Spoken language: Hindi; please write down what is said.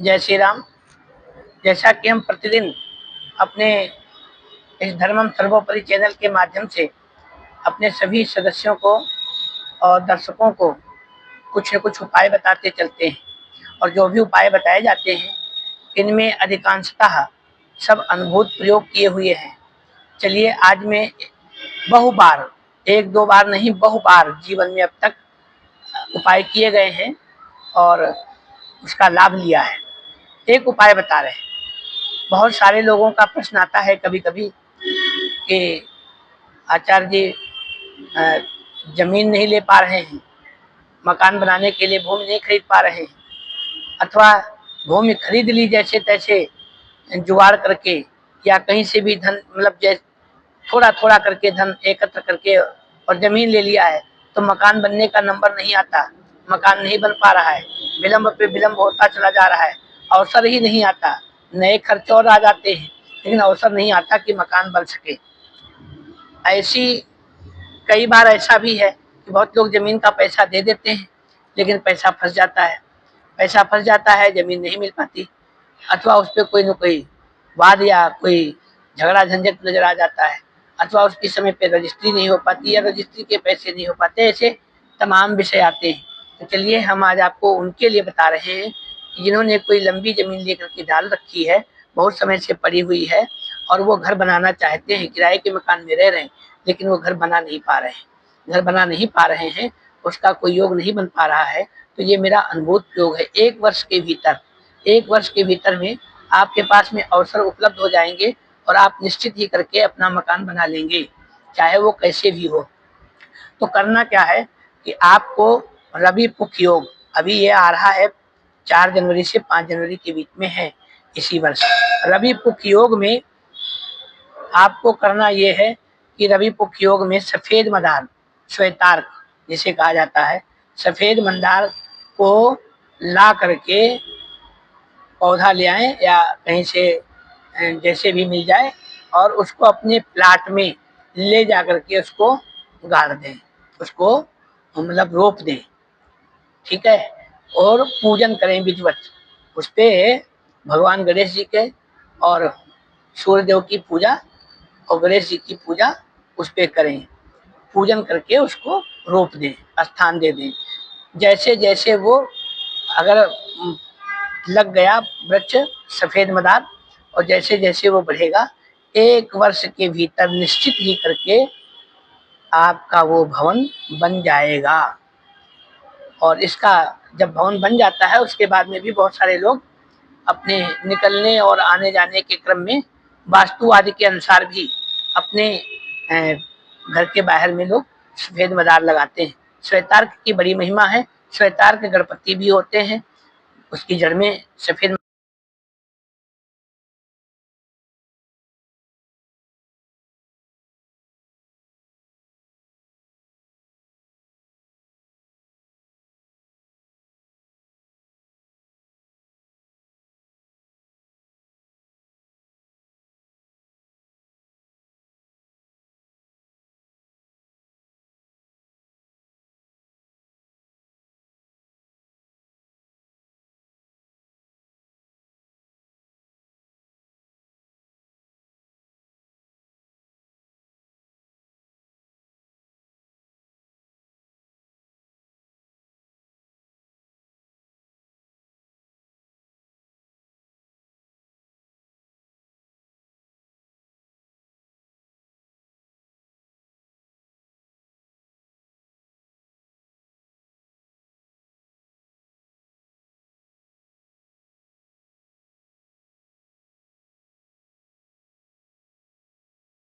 जय श्री राम। जैसा कि हम प्रतिदिन अपने इस धर्मम सर्वोपरि चैनल के माध्यम से अपने सभी सदस्यों को और दर्शकों को कुछ न कुछ उपाय बताते चलते हैं, और जो भी उपाय बताए जाते हैं इनमें अधिकांशतः सब अनुभूत प्रयोग किए हुए हैं। चलिए, आज मैं बहुबार, एक दो बार नहीं, बहुबार जीवन में अब तक उपाय किए गए हैं और उसका लाभ लिया है। एक उपाय बता रहे हैं। बहुत सारे लोगों का प्रश्न आता है कभी कभी कि आचार्य जी, जमीन नहीं ले पा रहे हैं, मकान बनाने के लिए भूमि नहीं खरीद पा रहे हैं, अथवा भूमि खरीद ली जैसे तैसे जुगाड़ करके, या कहीं से भी धन, मतलब जैसे थोड़ा थोड़ा करके धन एकत्र करके और जमीन ले लिया है, तो मकान बनने का नंबर नहीं आता, मकान नहीं बन पा रहा है, विलंब पे विलंब होता चला जा रहा है, अवसर ही नहीं आता। नए खर्च और आ जाते हैं लेकिन अवसर नहीं आता कि मकान बन सके। ऐसी कई बार ऐसा भी है कि बहुत लोग जमीन का पैसा दे देते हैं लेकिन पैसा फंस जाता है, जमीन नहीं मिल पाती, अथवा उस पर कोई न कोई वाद या कोई झगड़ा झंझट नजर आ जाता है, अथवा उसके समय पे रजिस्ट्री नहीं हो पाती या रजिस्ट्री के पैसे नहीं हो पाते। ऐसे तमाम विषय आते हैं। तो चलिए, हम आज आपको उनके लिए बता रहे हैं कि जिन्होंने कोई लंबी जमीन लेकर के डाल रखी है, बहुत समय से पड़ी हुई है, और वो घर बनाना चाहते हैं, किराए के मकान में रह रहे हैं लेकिन वो घर बना नहीं पा रहे हैं, उसका कोई योग नहीं बन पा रहा है। तो ये मेरा अनुभूत योग है। एक वर्ष के भीतर में आपके पास में अवसर उपलब्ध हो जाएंगे और आप निश्चित ही करके अपना मकान बना लेंगे, चाहे वो कैसे भी हो। तो करना क्या है कि आपको रवि पुख योग, अभी ये आ रहा है 4 जनवरी से 5 जनवरी के बीच में है इसी वर्ष। रवि पुख योग में आपको करना ये है कि रवि पुख योग में सफेद मंदार, श्वेतार्क जिसे कहा जाता है, सफेद मंदार को ला करके पौधा ले आए या कहीं से जैसे भी मिल जाए, और उसको अपने प्लाट में ले जा करके उसको गाड़ दें, उसको मतलब रोप दें, ठीक है। और पूजन करें विधिवत, उस पे भगवान गणेश जी के और सूर्य देव की पूजा और गणेश जी की पूजा उस पे करें, पूजन करके उसको रोप दें, स्थान दे दें। जैसे जैसे वो अगर लग गया वृक्ष सफेद मदार, और जैसे जैसे वो बढ़ेगा, 1 वर्ष के भीतर निश्चित ही करके आपका वो भवन बन जाएगा। और इसका जब भवन बन जाता है उसके बाद में भी बहुत सारे लोग अपने निकलने और आने जाने के क्रम में वास्तु आदि के अनुसार भी अपने घर के बाहर में लोग सफेद मदार लगाते हैं। श्वेतार्क की बड़ी महिमा है। श्वेतार्क गणपति भी होते हैं, उसकी जड़ में सफेद